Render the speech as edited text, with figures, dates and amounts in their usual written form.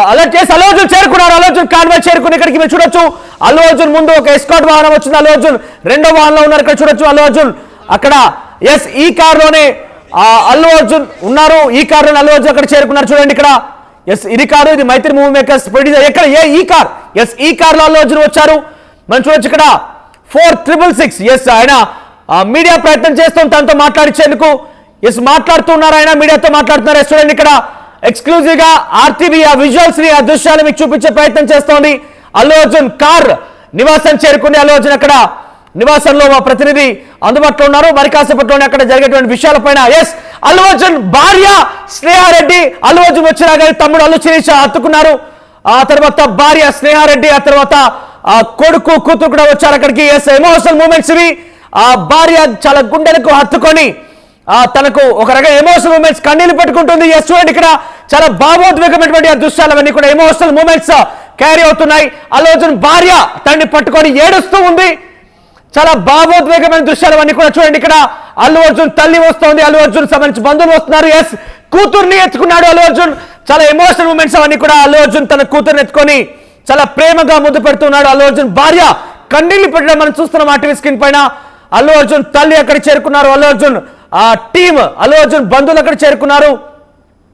Alert చేసి అల్లు అర్జున్ చేరుకున్నారు. Allu Arjun convoy చేరుకుని ఇక్కడికి మీరు చూడొచ్చు. అల్లు అర్జున్ ముందు ఒక ఎస్కాట్ వాహనం వచ్చింది. అల్లు అర్జున్ రెండో వాహనంలో ఉన్నారు. ఇక్కడ చూడొచ్చు అల్లు అర్జున్ అక్కడ ఎస్ ఈ కార్ లోనే అల్లు అర్జున్ ఉన్నారు. ఈ కార్ లోనే అల్లు అర్జున్ అక్కడ చేరుకున్నారు. చూడండి ఇక్కడ ఎస్ ఇది కారు, ఇది మైత్రి మూవీ మేకర్స్ ప్రొడ్యూసర్. ఎక్కడ ఈ కార్ ఎస్ ఈ కార్ లో అల్లు అర్జున్ వచ్చారు. మనం చూడొచ్చు ఇక్కడ 4666 ఎస్ ఆయన మీడియా ప్రయత్నం చేస్తాం తనతో మాట్లాడించేందుకు. ఎస్ మాట్లాడుతున్నారు, ఆయన మీడియాతో మాట్లాడుతున్నారు. ఎస్ చూడండి ఇక్కడ ఎక్స్క్లూజివ్ గా ఆర్టీవీ ఆ విజువల్స్ ని ఆ దృశ్యాలు మీకు చూపించే ప్రయత్నం చేస్తోంది. అల్లు అర్జున్ కార్ నివాసం చేరుకుని అల్లు అర్జున్ అక్కడ నివాసంలో మా ప్రతినిధి అందుబాటులో ఉన్నారు. మరి కాసేపట్లోనే అక్కడ జరిగేటువంటి విషయాలపైన ఎస్ అల్లు అర్జున్ భార్య స్నేహారెడ్డి అల్లు అర్జున్ వచ్చినా కానీ తమ్ముడు అల్లు శిరీష హత్తుకున్నారు. ఆ తర్వాత భార్య స్నేహారెడ్డి, ఆ తర్వాత కొడుకు కూతురు కూడా వచ్చారు అక్కడికి. ఎస్ ఎమోషనల్ మూమెంట్స్ ఇవి. ఆ భార్య చాలా గుండెలకు హత్తుకొని తనకు ఒక రకమైన ఎమోషనల్ మూమెంట్స్ కన్నీళ్లు పెట్టుకుంటుంది. ఎస్ చూడండి ఇక్కడ చాలా భావోద్వేగమైనటువంటి ఆ దృశ్యాలు అవన్నీ కూడా ఎమోషనల్ మూమెంట్స్ క్యారీ అవుతున్నాయి. అల్లు అర్జున్ భార్య తనని పట్టుకొని ఏడుస్తూ ఉంది. చాలా భావోద్వేగమైన దృశ్యాలు అవన్నీ కూడా చూడండి ఇక్కడ. అల్లు అర్జున్ తల్లి వస్తోంది, అల్లు అర్జున్ సంబంధించి బంధువులు వస్తున్నారు. ఎస్ కూతుర్ని ఎత్తుకున్నాడు అల్లు అర్జున్. చాలా ఎమోషనల్ మూమెంట్స్ అవన్నీ కూడా అల్లు అర్జున్ తన కూతుర్ని ఎత్తుకొని చాలా ప్రేమగా ముద్దు పెడుతున్నాడు. అల్లు అర్జున్ భార్య కన్నీళ్లు పెట్టడం మనం చూస్తున్నాం ఆ టీవీ స్క్రీన్ పైన. అల్లు అర్జున్ తల్లి అక్కడ చేరుకున్నారు. అల్లు అర్జున్ టీమ్ అల్లు అర్జున్ బంధువులు అక్కడ చేరుకున్నారు.